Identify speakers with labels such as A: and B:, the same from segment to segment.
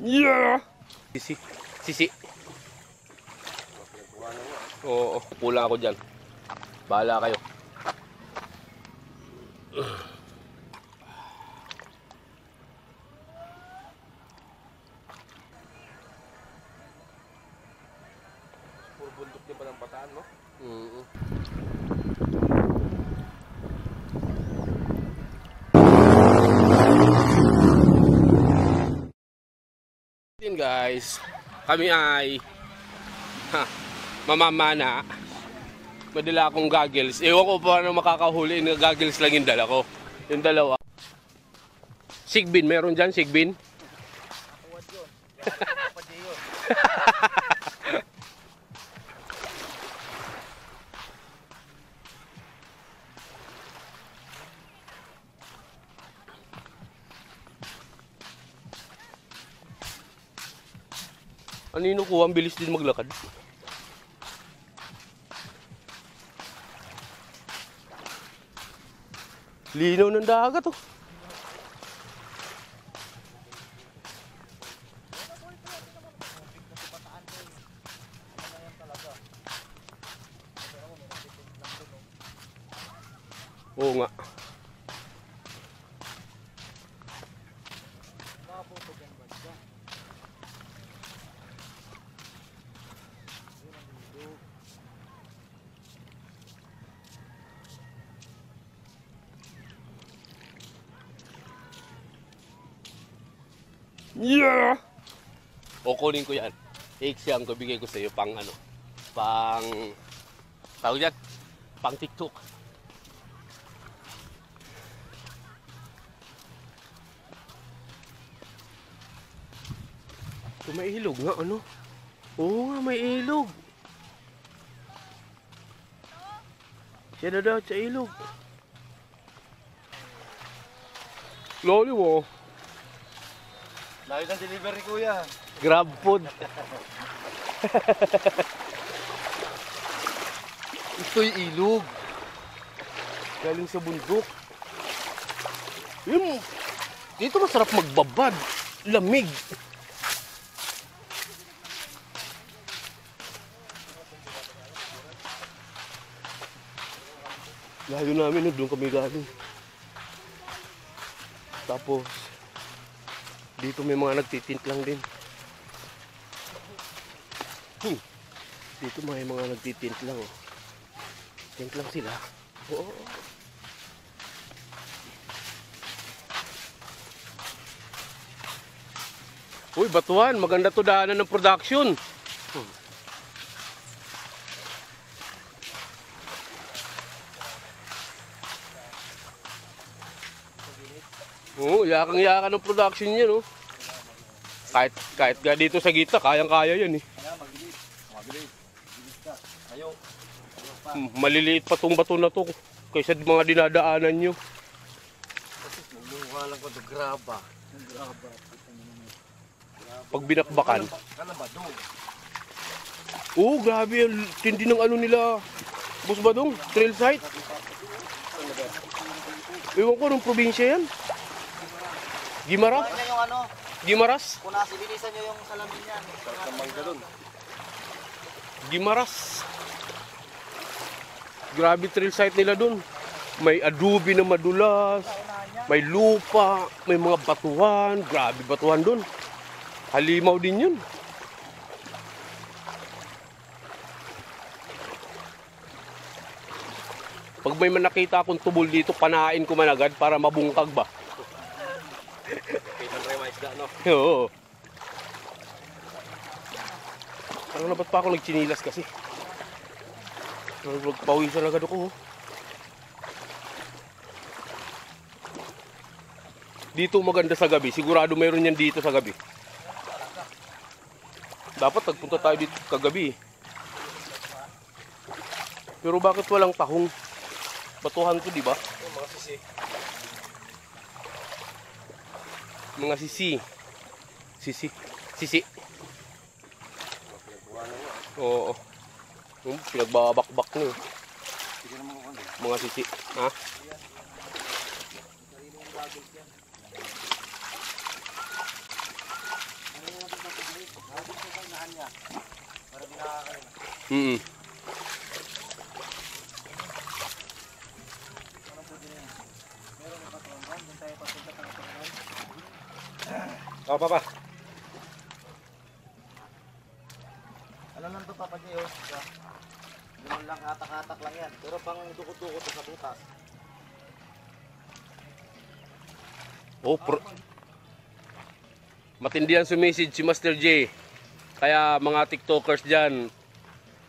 A: Yeah! Sisi. Sisi. Oo, kulang ako dyan. Bahala kayo. Puro bundok din pa ng Bataan, no? Yun guys, kami ay mamamana. Madala akong goggles. Ewan ko paano makakahuli na goggles lang yung dala ko. Yung dalawa. Sigbin, meron dyan sigbin?
B: Nakuwad yun. Kapatid yun.
A: Anino ko, ang bilis din maglakad. Linaw ng dagat oh. Oo nga. Yeah! O kunin ko yan. Iiksiyam ko, bigay ko sa iyo pang ano. Pang... tawag yan? Pang TikTok. So, may ilog nga ano? Oo nga, may ilog. Siya na daw sa ilog. Loli mo.
B: Layo ng delivery kuya.
A: Grab food. Ito'y ilog. Galing sa bundok. Yun. Dito masarap magbabad. Lamig. Layo namin, doon kami galing. Tapos, dito may mga nagtitint lang din. Dito may mga nagtitint lang. Oh. Tint lang sila. Oo. Uy, Batuan. Maganda to daanan ng production. Oo, yakang-yakan ng production niya, no? Kahit ga dito sa gitna, kayang-kaya yan eh.
B: Mabilis ka. Ayaw.
A: Maliliit pa tong bato na to kaysa mga dinadaanan nyo.
B: Mumukha lang ko ito, graba. Graba.
A: Pag binakbakan.
B: Kalabado.
A: Oo, grabe. Tindi ng ano nila. Boss Badong, trail site. Ewan ko, anong probinsya yan? Guimaras?
B: Ano yung ano?
A: Guimaras?
B: Kunasi, bilisan nyo yung salamin yan. Kamay ka dun.
A: Guimaras. Grabe trail site nila dun. May adobe na madulas. May lupa. May mga batuhan. Grabe batuhan dun. Halimaw din yun. Pag may manakita akong tubol dito, panain ko man agad para mabungkag ba. Oo. Parang na ba't pa ako nagchinilas kasi? Nagpawisan agad ako. Dito maganda sa gabi. Sigurado mayroon yan dito sa gabi. Dapat nagpunta tayo dito kagabi. Pero bakit walang tahong? Batuhan to, di ba?
B: Mga sisi.
A: Mga sisi. Sisi. Sisi. Oo. Pinagbabakbak nyo. Mga sisi. Ha? Mm.
B: Oh, papa. Ano lang to, Papa Gio? Yung lang hatak-hatak lang yan. Pero pang dukot-dukot sa butas.
A: Oh, matindi ang sumisid si Master J. Kaya mga TikTokers dyan,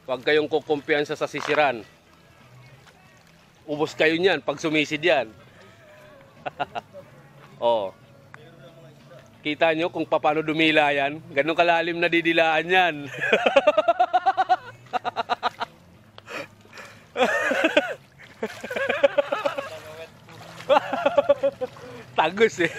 A: huwag kayong kukumpiyansa sa sisiran. Ubos kayo niyan pag sumisid yan. Oh. Kita nyo kung paano dumila yan? Ganun kalalim na didilaan yan. Tagus eh.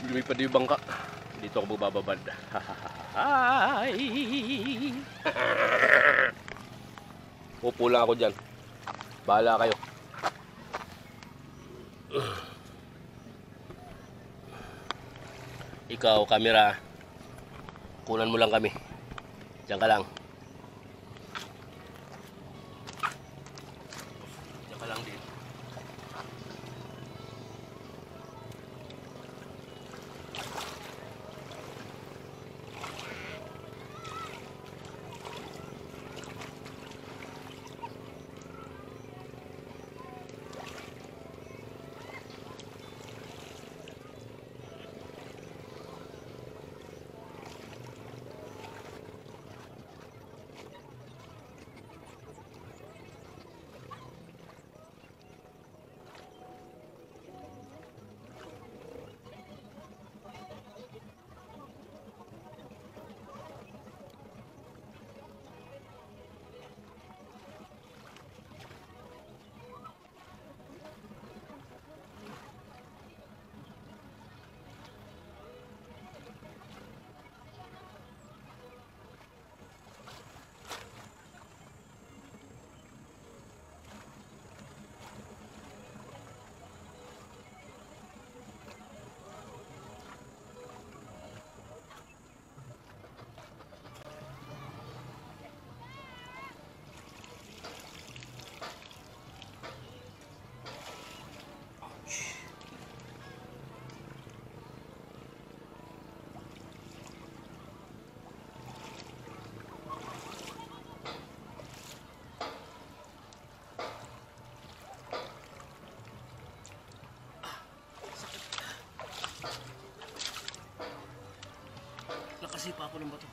A: Lumipad yung bangka. Dito ako bababad. Hi! Upo lang ako dyan. Bahala kayo. Ikaw, camera. Kunan mo lang kami. Diyan ka lang. Diyan ka lang din. Nakasipa ako ng bato.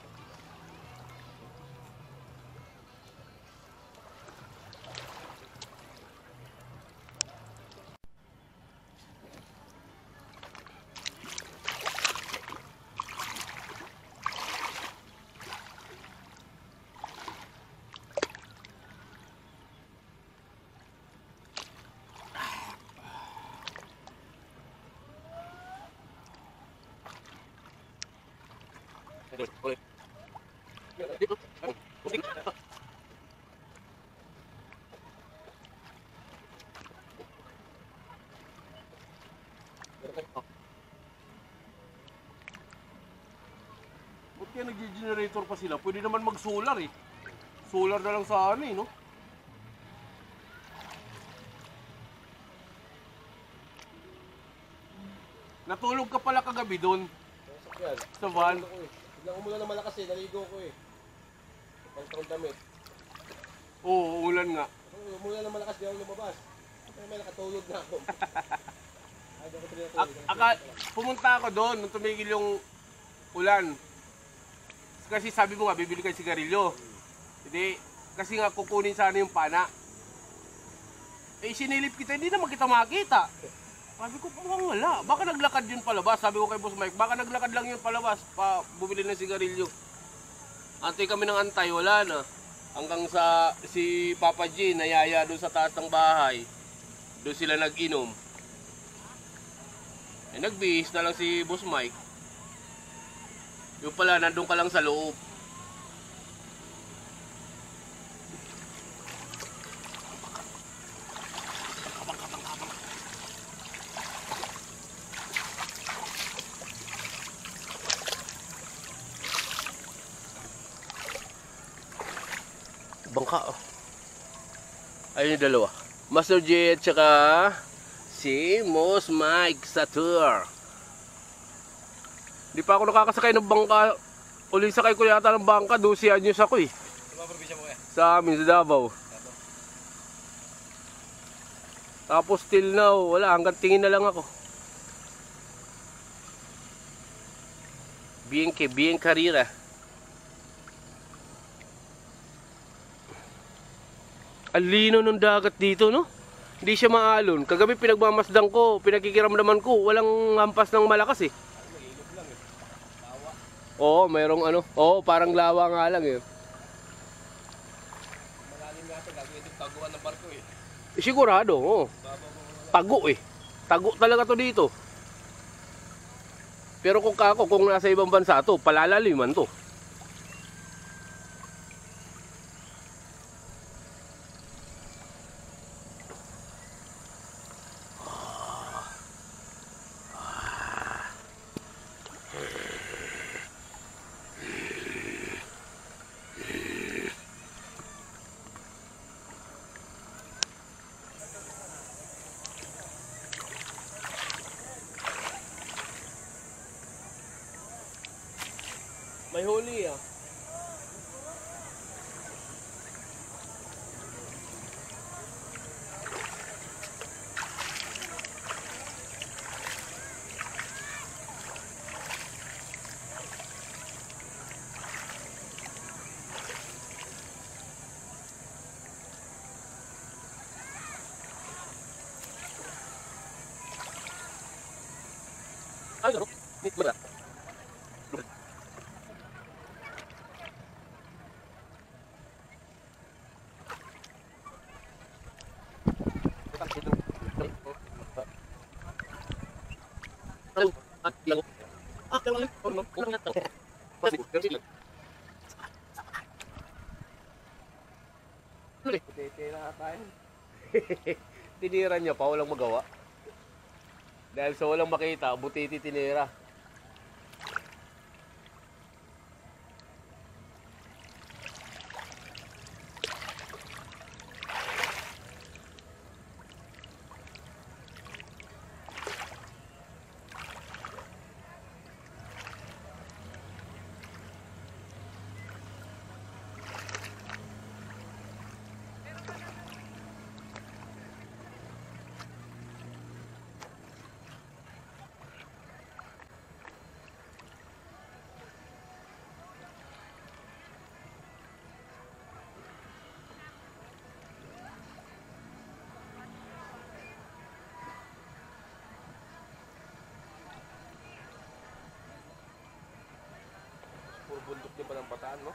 A: Ba't kaya nag-generator pa sila? Pwede naman mag-solar eh. Solar na lang sa ano eh, no? Natulog ka pala kagabi doon. Sa van.
B: Biglang umulan na malakas eh, naligo ko eh. Pang damit.
A: Oo, umulan nga.
B: Umulan na malakas, di ako lumabas. May nakatulog na ako.
A: Pumunta ako doon nung tumigil yung ulan. Kasi sabi mo nga, bibili kayo sigarilyo. Hindi, kasi nga kukunin sana yung pana. Eh, sinilip kita, hindi naman kita makita. Sabi ko, mukhang wala. Baka naglakad yun palabas. Sabi ko kay Boss Mike, baka naglakad lang yun palabas. Bumili ng sigarilyo. Antay kami ng antay, wala na. Hanggang sa si Papa G, nayaya doon sa taas ng bahay. Doon sila nag-inom. Eh, nagbihis na lang si Boss Mike. Yung pala, nandun ka lang sa loob. bangka. Oh. Ayun yung dalawa. Master J at saka si Moss Mike sa tour. Hindi pa ako nakakasakay ng bangka. Uling sakay ko yata ng bangka, 12 anyos ako eh.
B: Sa probinsya mo kaya?
A: Sa amin, sa Davao. Tapos till now, wala, hanggang tingin na lang ako. Bien karira. Ang lino ng dagat dito, no? Hindi siya maalon. Kagabi pinagmamasdan ko, pinakikiramdaman ko, walang hampas ng malakas eh. Oo, mayroong ano. Oo, parang lawa nga lang eh.
B: Malalim nga ito, gagawin ito taguan ng barko eh.
A: Sigurado, oo. Tago eh. Tago talaga to dito. Pero kung nasa ibang bansa to, palalaliman to. May huli ah. Ay, ano? Wala. Tinira niya pa, walang magawa. Dahil sa walang makita, butiti tinira. Puro bundok din pa ng Bataan, no?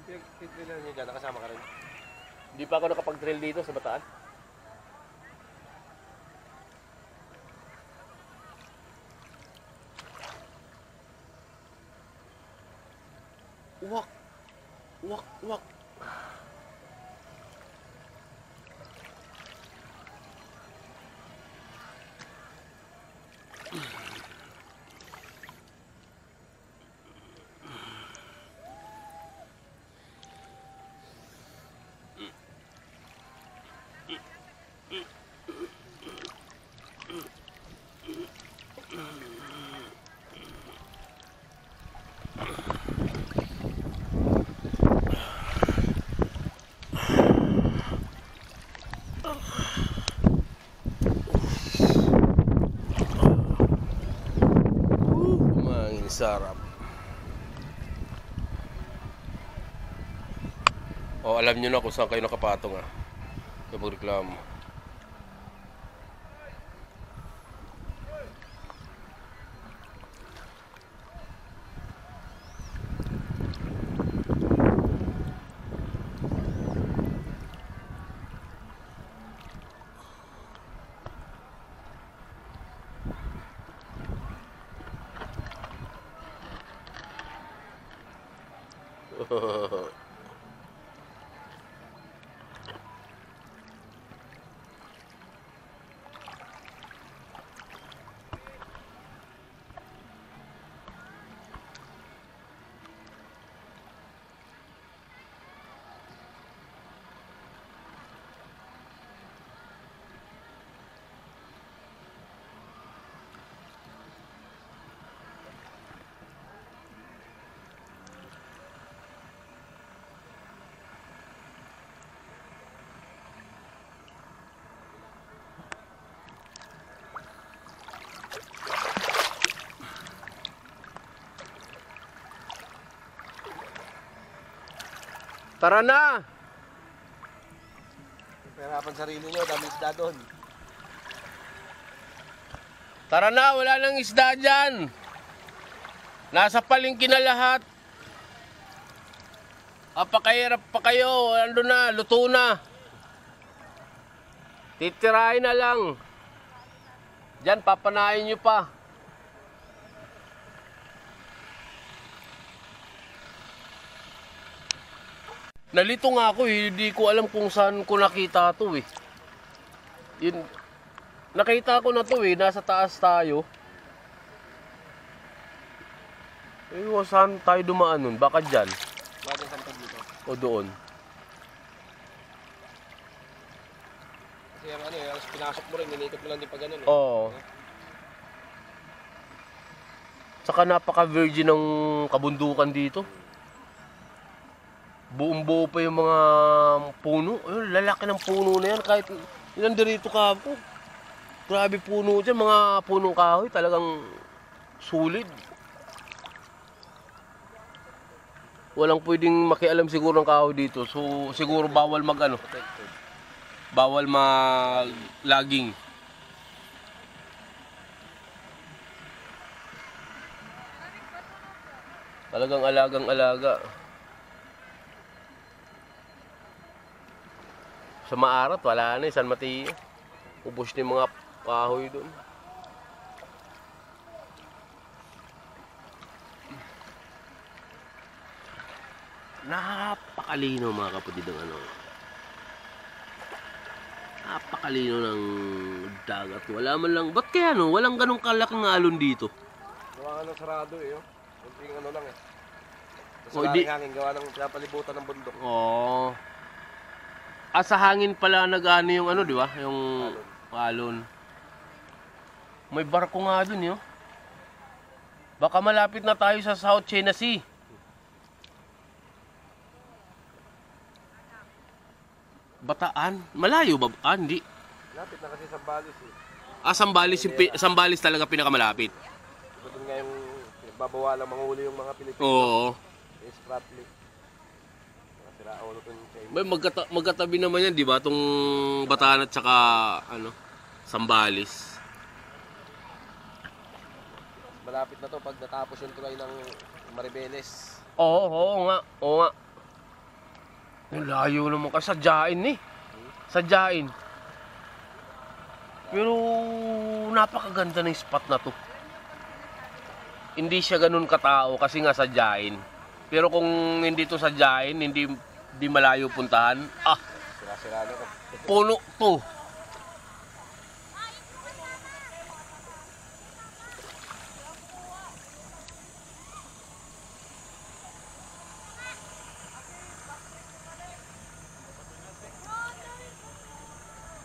B: Pinag-drill niyo dyan, nakasama ka rin.
A: Hindi pa ako nakapag-drill dito sa Bataan. Wak! Wak! Wak! Sarap. O, alam nyo na kung saan kayo nakapatong ah. Sa magreklamo. Tara na!
B: Pahirapan sarili nyo, dami isda doon.
A: Tara na, wala nang isda dyan. Nasa palengke na lahat. Apakahirap pa kayo, ando na, luto na. Titirahin na lang. Diyan, papanain nyo pa. Nalito nga ako eh, hindi ko alam kung saan ko nakita to eh. Yun, nakita ko na to eh, nasa taas tayo. Eh, saan tayo dumaan nun? Baka dyan.
B: Bakit saan ka dito?
A: O doon.
B: Kasi yung ano yung pinasok mo rin, ninikot mo lang din pa ganun eh.
A: Oo. Saka napaka-virgin ng kabundukan dito. Buong-buo pa yung mga puno. Ayun, lalaki ng puno na yan. Kahit ilan dito ka po. Grabe puno dyan. Mga punong kahoy talagang sulit. Walang pwedeng makialam siguro ng kahoy dito. So siguro bawal mag ano. Bawal mag-logging. Talagang alagang-alaga. Sa Maarat, wala na eh. San Mateo. Ubos na yung mga kahoy doon. Napakalino mga kapatid ng ano. Napakalino ng dagat. Wala man lang. Ba't kaya no? Walang ganong kalaking alon dito.
B: Gawa nga ng sarado eh. Oh. Kunting ano lang eh. Kasi
A: Oh, di-
B: hangin, gawa ng pinapalibutan ng bundok.
A: Oo. Sa hangin pala nag-ano yung ano, di ba? Yung alon. May barko nga dun, yun. Baka malapit na tayo sa South China Sea. Bataan? Malayo ba? Hindi.
B: Lapit na kasi sa Balis eh.
A: Sambales, Sambales talaga pinakamalapit.
B: Doon nga yung nagbabawalang manghuli yung mga Pilipino.
A: Oo.
B: Yung Spratly. Sira ulo to yung China.
A: May magkatabi naman yan, di ba? Itong Bataan at saka, ano, Sambales.
B: Malapit na to pag natapos yung tulay ng Maribeles.
A: Oo nga. Oo nga. Ang layo naman kasi sadyain eh. Sadyain. Pero napakaganda ng spot na to. Hindi siya ganun katao kasi nga sadyain. Pero kung hindi to sadyain, hindi malayo puntahan.
B: Sira-sira na to.
A: Puno to.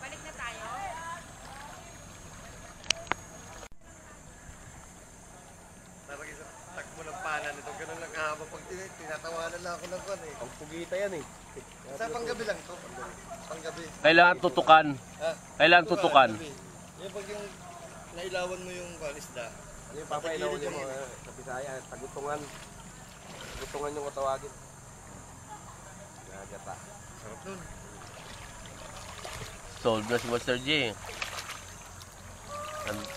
C: Balik na tayo.
B: Parang isang takbo ng pana nito. Ganun lang kahaba pag tinatawanan lang ako ng kwan eh. Ang pugita yan eh. Sa panggabi lang to. Panggabi.
A: Kailangan tutukan. Kailangan tutukan.
B: Yung pag yung nailawan mo yung isda. Yung papailawan mo sa Bisaya, tagutungan. Tagutungan yung katawagin. Gagata. Sarap nun.
A: Sold na si Master J.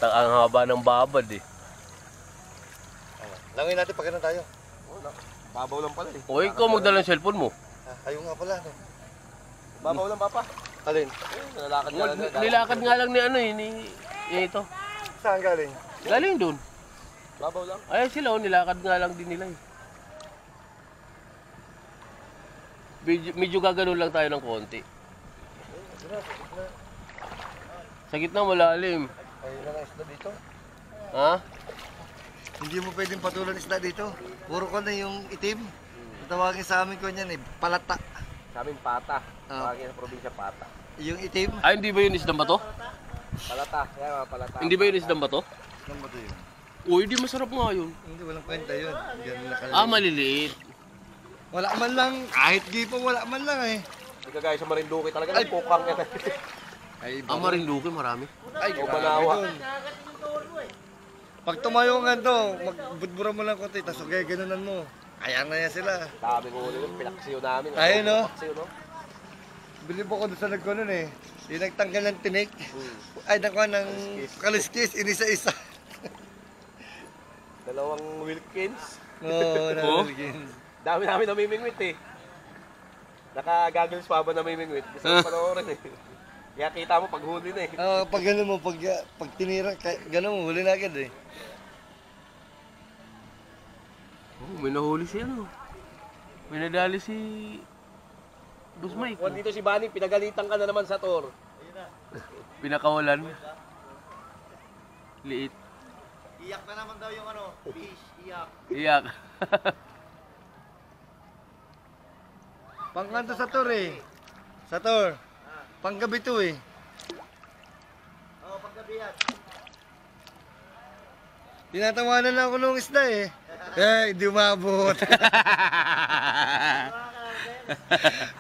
A: Ang haba ng babad eh.
B: Langin natin pag ganun tayo. Wala. Babaw lang pala eh.
A: O ikaw magdala ng cellphone mo.
B: Ayaw nga pala. No? Babaw lang papa. Alin? Nalalakad nga lang.
A: Nilakad nga lang ni ano eh, ni ito.
B: Saan galing?
A: Galing doon.
B: Babaw lang.
A: Ay sila, nilakad nga lang din nila eh. Medyo gaganon lang tayo ng konti. Sa gitna malalim.
B: Ayun na lang isda dito.
A: Ha?
B: Hindi mo pwedeng patulan isda dito. Puro ko na yung itim. Tawagin sa amin ko niyan eh, palata. Sa amin pata. Tawagin sa probinsya pata. Yung itim?
A: Ay, hindi ba yun isdang bato?
B: Palata. Yan mga palata.
A: Hindi ba yun isdang bato?
B: Isang bato yun.
A: Uy, di masarap nga yun.
B: Hindi, walang kwenta yun. Ganun nakalagay.
A: Maliliit.
B: Wala man lang, kahit gipo wala man lang eh. Hindi kagaya sa Marinduque talaga, ay pukang yan. Ay,
A: Marinduque, marami.
B: ay, Banawa. Pag tumayo nga to, magbudbura mo lang konti, tapos okay, ganunan mo. Ayan na yan sila.
D: Sabi ko ulit yung pinaksiyo namin.
B: Ayun, no?
D: Pinaksiyo, no?
B: Bilib ako doon sa nagko nun eh. Yung nagtanggal ng tinik. Ay, nakuha ng kaliskis, inisa-isa.
D: Dalawang Wilkins.
B: Oo,
A: Oh?
B: nalagyan.
D: Dami namin namimingwit eh. Naka-goggles pa ba namimingwit? Gusto ko panoorin eh. Kaya kita mo pag huli na eh.
B: Oo, pag gano'n mo, pag tinira, gano'n mo, huli na agad eh.
A: Oh, may nahuli siya, no? May nadali si Boss Mike.
D: Kung dito si Bunny, pinagalitan ka na naman sa tour.
A: Pinakawalan. Liit.
B: Iyak na naman daw yung ano, fish, iyak.
A: Iyak.
B: Pangkanto sa tour eh. Sa tour. Panggabi to eh. Oo, panggabi yan. Tinatawanan na ako nung isda eh. Eh, hindi umabot.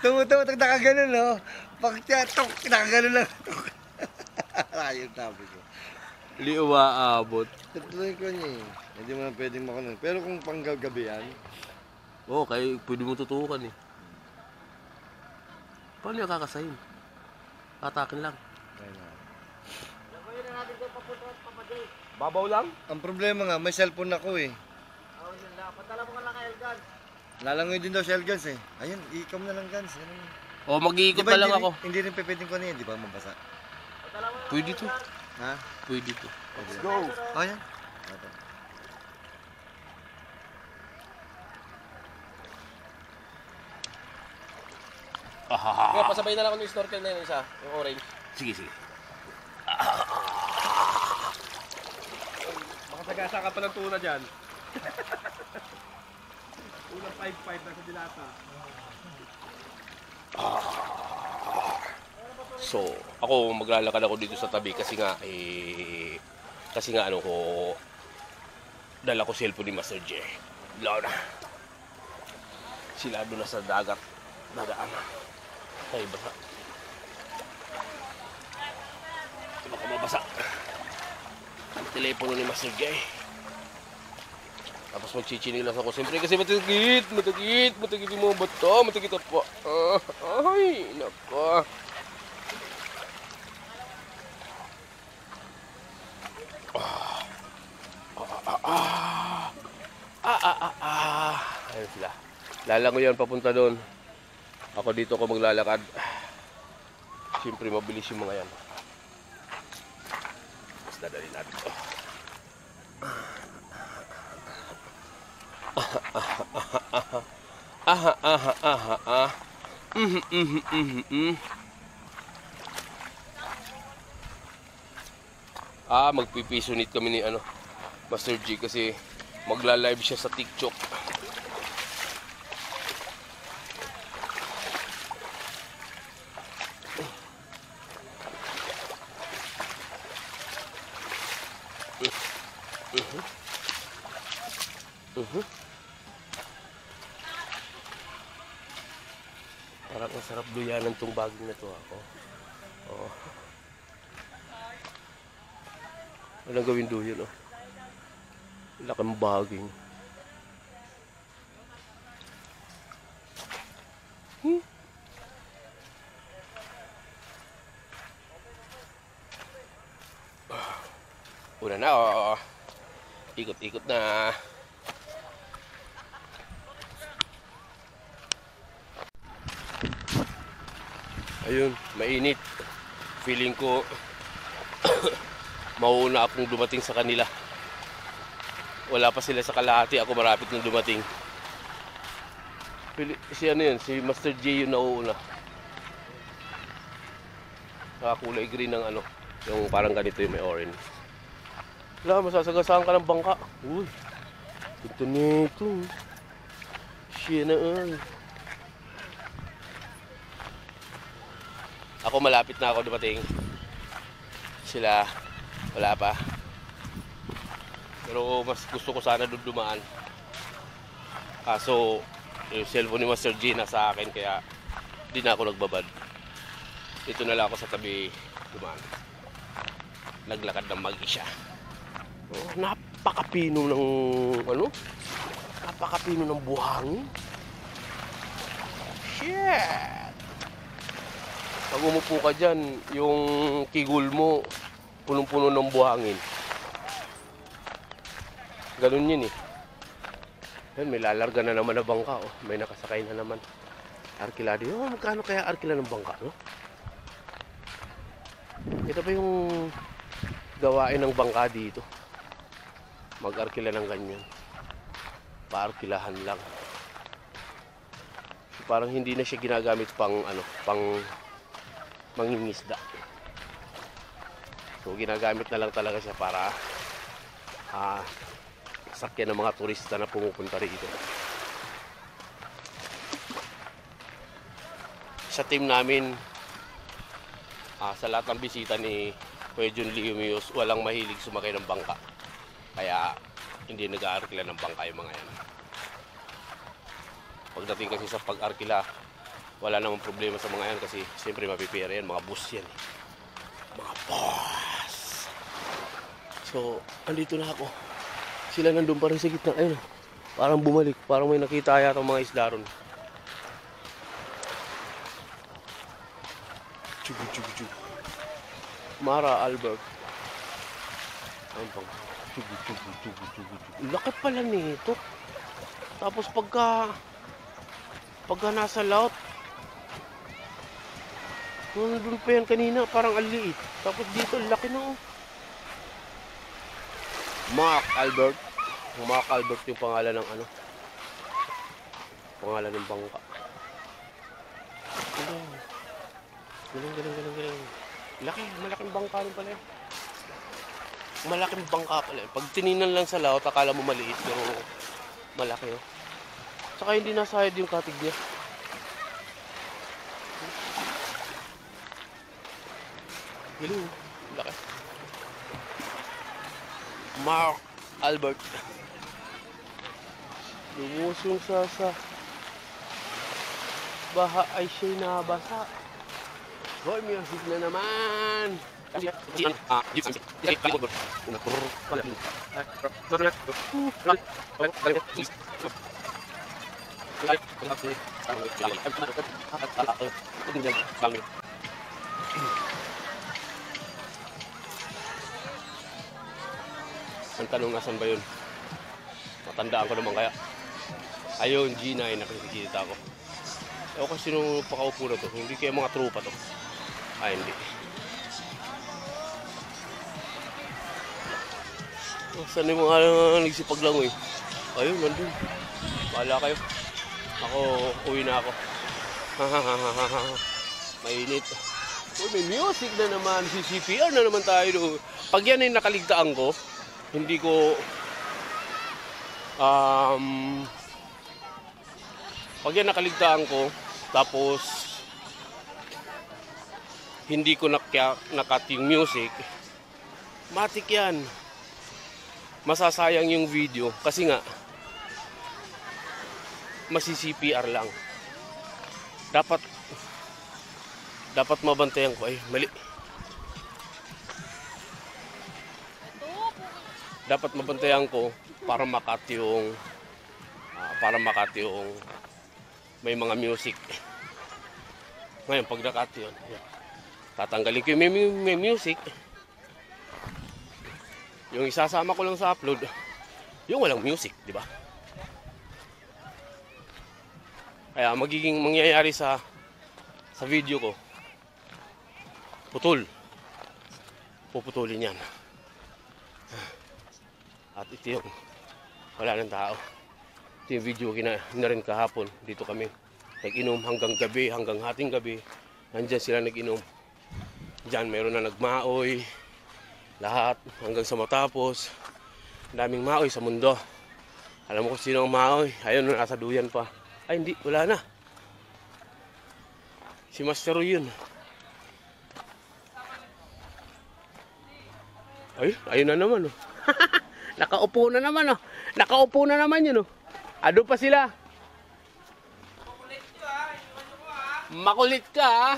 B: Tumutok, nakaganon no. Pagtiyatok, nakaganon lang. Ayun sabi ko.
A: Hindi umaabot.
B: Tatuloy ko niya eh. Hindi mo na pwedeng makanon. Pero kung panggabi yan,
A: Oo, kaya pwede mo tutukan eh. Paano yung kakasayin? Atakin lang.
B: kaya na.
D: Babaw lang?
B: Ang problema nga, may cellphone ako eh. Lalangoy din daw si Elgans eh. Ayun, ikaw na lang Gans.
A: O, mag-iikot
B: Di ba
A: na lang
B: hindi-
A: ako.
B: Hindi rin pwedeng ko na yan, di ba mabasa?
A: Pwede to.
B: Ha?
A: Pwede to.
B: Let's
D: Go!
B: Oh, yan. Ito.
D: Kaya pasabay na lang ako ng snorkel na yun isa, yung orange.
A: Sige, sige.
D: Makasagasa ka pa ng tuna dyan. Unang 5-5 na sa dilata.
A: So, ako maglalakad ako dito sa tabi kasi nga ano ko dala ko cellphone ni Master J. Law na. Sila doon na sa dagat. Dagaan. Ay, basa. Baka mabasa. Ang telepono ni Master J. Tapos magchichinilas ako. Siyempre kasi matagit yung mga bato. Matagit ako. Ay, nako. Ayun sila. Lalangoy yan papunta doon. Ako dito ko maglalakad. Siyempre mabilis yung mga yan. Mas dadali natin ito. Magpipisonit kami ni Master G kasi magla-live siya sa TikTok. Parang ang sarap duyanan tong baging na to ako. Oh. Walang gawin duyan oh. Lakang baging. Una na oh. Ikot-ikot na. Ayun, mainit. Feeling ko mauuna akong dumating sa kanila. Wala pa sila sa kalahati, ako marapit nang dumating. Si si Master J yung nauuna. Kulay green ng yung parang ganito yung may orange. Wala, masasagasaan ka ng bangka. Uy, ito nito. Siya na Ako malapit na ako dumating. Sila, wala pa. Pero mas gusto ko sana doon dumaan. Kaso, yung cellphone ni Master G nasa akin kaya di na ako nagbabad. Dito na lang ako sa tabi dumaan. Naglakad ng mag-isa. Oh, napakapino ng Napakapino ng buhangin. Shit! Pag umupo ka dyan, yung kigul mo, punong-puno ng buhangin. Ganun yun eh. Yan, may lalarga na naman na bangka. Oh. May nakasakay na naman. Arkila din. Oh, magkano kaya arkila ng bangka, no? Ito pa yung gawain ng bangka dito. Mag-arkila ng ganyan. Pa-arkilahan lang. So, parang hindi na siya ginagamit pang mangingisda. So ginagamit na lang talaga siya para sakyan ng mga turista na pumupunta rito. Sa team namin, sa lahat ng bisita ni Kuya Jun Liumius, walang mahilig sumakay ng bangka. Kaya hindi nag-aarkila ng bangka yung mga yan. Pagdating kasi sa pag-arkila, wala namang problema sa mga yan kasi siyempre mapipira yan, mga bus yan. Mga boss. So, andito na ako. Sila nandun pa rin sa gitna. Ayun, parang bumalik. Parang may nakita yata mga isda ron. Chugu, chugu, chugu. Mara Albert. Ayun pang. Chugu, chugu, chugu, chugu, chugu. Laki pala nito. Tapos pagka nasa laut, nandun pa yan kanina, parang aliit. Tapos dito, laki na. Mark Albert. Mark Albert yung pangalan ng pangalan ng bangka. Galing. Laki, malaking bangka rin pala yan. Malaking bangka pala yan. Pag tininan lang sa laot, akala mo maliit, pero malaki. Oh. Saka hindi nasayad yung katig niya. Galing, laki. Mark Albert. Lumos yung sa baha ay siya'y nabasa. Hoy, music na naman. Ang tanong, nasan ba yun? Matandaan ko naman kaya. Ayun, G9, nakikita ko. Ewan ko sinong pakaupo na to. Hindi kaya mga tropa to. Ay, hindi. Saan yung mga nagsipaglangoy? Ayun, nandun. Bahala kayo. Ako, uwi na ako. Mainit. Uy, may music na naman. CCPR na naman tayo doon. Pag yan ay nakaligtaan ko, hindi ko pag yan nakaligtaan ko, tapos hindi ko nakat yung music, matik yan, masasayang yung video kasi nga masi-CPR lang. Dapat mabantayan ko. Ay, mali. Dapat mabantayan ko para makat yung may mga music. Ngayon pag nakat yun, tatanggalin ko yung may music. Yung isasama ko lang sa upload, yung walang music, di ba? Kaya magiging mangyayari sa video ko, puputulin yan. At ito yung wala ng tao. Ito yung video na rin kahapon. Dito kami nag-inom hanggang gabi, hanggang hating gabi. Nandyan sila nag-inom. Diyan meron na nagmaoy. Lahat hanggang sa matapos. Daming maoy sa mundo. Alam mo kung sino ang maoy? Ayun, nasa duyan pa. Ay hindi, wala na. Si Master Roy yun. Ay, ayun na naman oh. Nakaupo na naman oh. Nakaupo na naman yun oh. Ado pa sila. Makulit ka ha.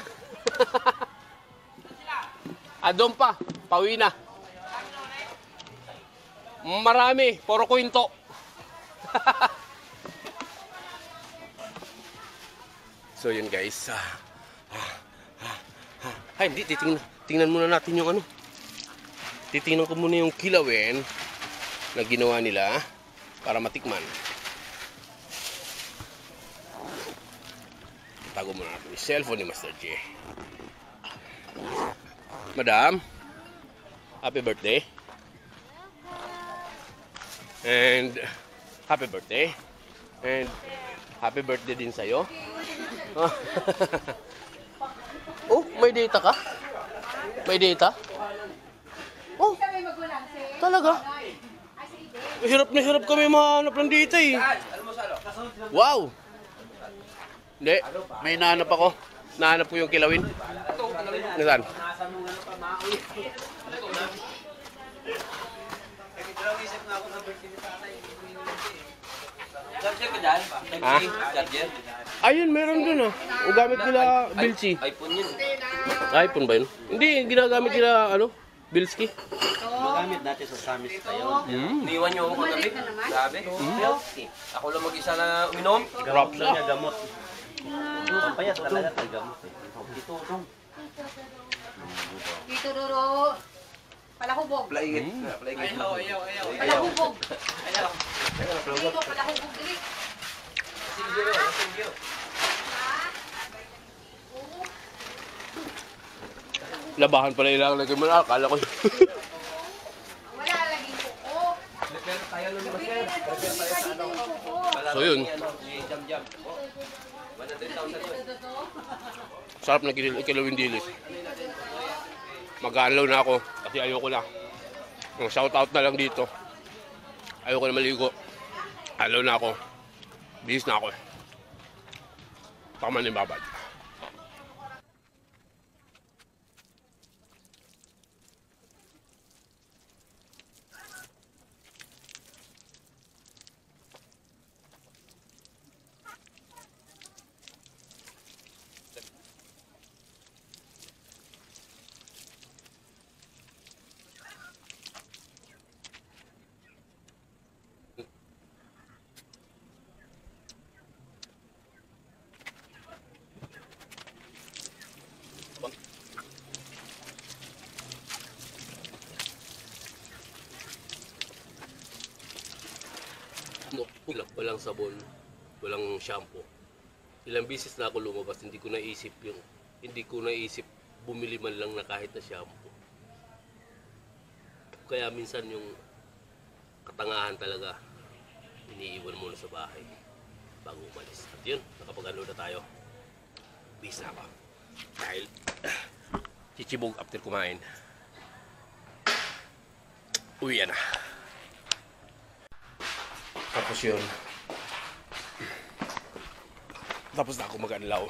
A: Adon pa. Pauwi na. Marami. Puro kwento. So yun guys. Ay, hindi. Tingnan muna natin yung ano. Titingnan ko muna yung kilawin na ginawa nila para matikman. Tago muna natin yung cellphone ni Master J. Madam, happy birthday. And happy birthday. And happy birthday din sa'yo. Oh, may data ka? May data? Oh, talaga? Hirap na hirap kami mahanap ng data eh. Wow! Hindi, may nahanap ako. Nahanap ko yung kilawin. Nasaan? Ha? Ayun, meron dun ah. O gamit nila Bilsi.
D: iPhone yun.
A: iPhone ba yun? Hindi, ginagamit nila ano? Bilski.
D: Magamit natin sa Samis tayo. Niwan niyo ako kagabi. Grabe. Ako lang mag-isa na uminom.
A: Props ah.
D: Niya gamot. Pampayat talaga tayo gamot. Ito,
C: Dito, Duro. Palahubog.
D: Plaingit. Plaingit. Ayaw.
C: Palahubog. Dito, palahubog dili.
D: Silvio.
A: Labahan pala ilang lagay mo na. Akala ko.
C: Wala laging kuko.
A: So yun.
D: Jam. 100,000 yun.
A: Sarap na kilawin dilis. Mag-aalaw na ako kasi ayoko na. Shout out na lang dito. Ayoko na maligo. Alaw na ako. Bihis na ako. Tama na yung babad. Walang sabon, walang shampoo. Ilang bisis na ako lumabas, hindi ko naisip bumili man lang na kahit na shampoo. Kaya minsan yung katangahan talaga, iniiwan muna sa bahay bago umalis. At yun, nakapag-ano na tayo. Bis na ako. Dahil chichibog after kumain. Uwi na. Tapos yun. Tapos na ako mag-anlaw.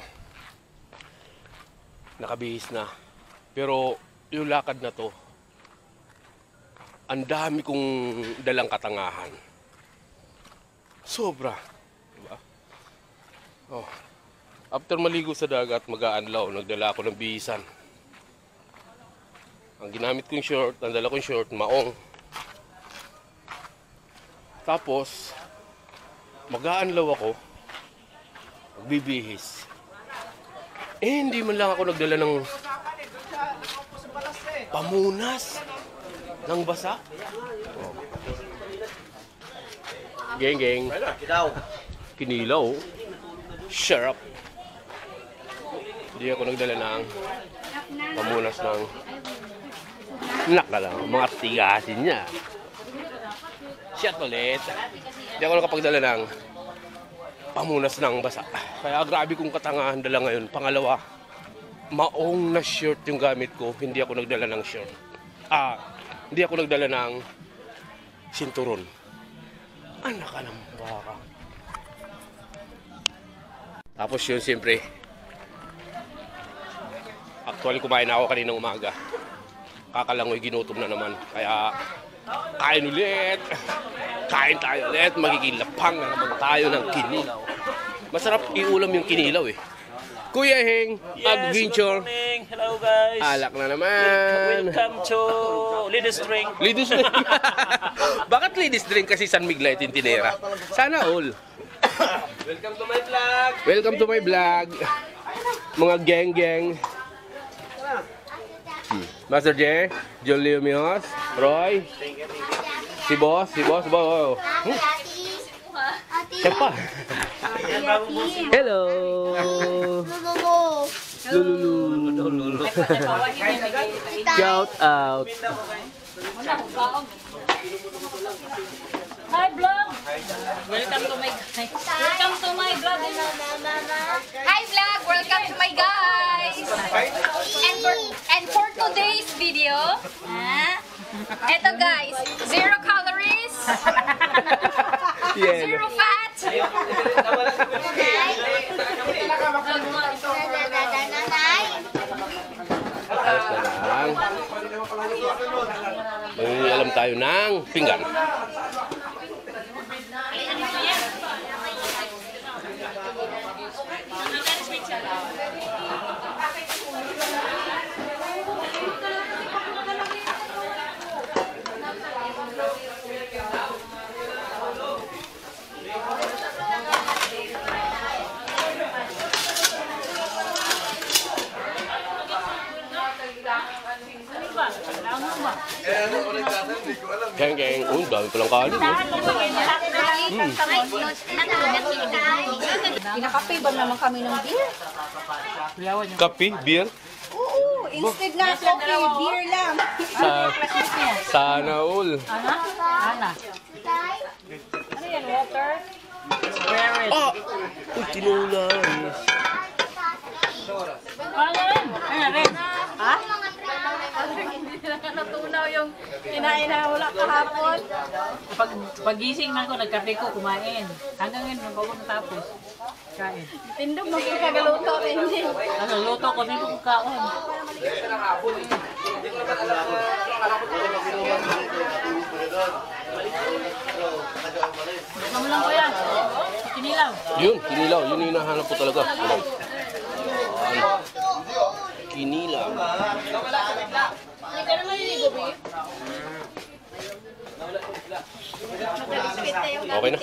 A: Nakabihis na. Pero yung lakad na to, ang dami kong dalang katangahan. Sobra. Diba? Oh. After maligo sa dagat, mag-aanlaw, nagdala ako ng bihisan. Ang ginamit kong short, ang dala kong short, maong. Tapos, mag-aanlaw ako, magbibihis. Hindi man lang ako nagdala ng pamunas ng basa. Oh. Geng. Kinilaw. Syrup. Hindi ako nagdala ng pamunas ng nakala, mga tigasin niya. Shit ulit. Hindi ako nakapagdala ng pamunas ng basa. Kaya grabe kong katangahan dala ngayon. Pangalawa, maong na shirt yung gamit ko. Hindi ako nagdala ng shirt. Hindi ako nagdala ng sinturon. Anak ka ng baka. Tapos yun, siyempre, actually kumain ako kaninang umaga. Kakalangoy, ginutom na naman. Kaya kain ulit. Kain tayo ulit. Magigilapang na naman tayo ng kinilaw. Masarap iulam yung kinilaw eh. Kuya Heng, Adventure.
D: Good morning. Hello guys.
A: Alak na naman.
D: Welcome to Ladies Drink.
A: Ladies drink. Bakit ladies drink kasi San Miguel Tintinera? Sana all.
D: Welcome to my vlog.
A: Welcome to my vlog. mga geng-geng. Master J, Julio Mios, Roy, si Boss. Oh. Siapa? Hello. Lulu. Shout out.
E: Hi vlog! Welcome to my vlog.
C: Hi vlog! Welcome to my guys! And for today's video, eto guys, 0 calories,
A: Yeah.
C: 0 fat,
A: Ayos na lang. Mangingialam tayo ng pinggan. Geng-geng. Ang dami palang kanin.
C: Pinakape ba naman kami ng beer?
A: Kape, beer.
C: Oo, instead na coffee, beer lang.
A: Sana all.
E: Ana. Ano yan, water? Spirit.
A: Oh! Uy, tinulan.
E: Ano rin? Ano rin? Ha? Hindi na natunaw yung kinain na wala kahapon. Pagising man ko, nagkape ko, kumain. Hanggang ngayon, bago natapos. Kain. Tindog mo yung kagaluto, hindi. Ano, luto ko, hindi ko kaon. Gusto mo lang ko yan. Kinilaw.
A: Yun, kinilaw. Yun yung hinahanap ko talaga. Yan. Kinilaw.
E: Hindi ka naman yung gabi.
A: Okay na.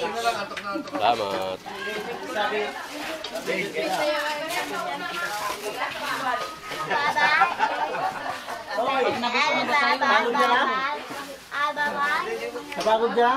A: Salamat.
E: Napagod na?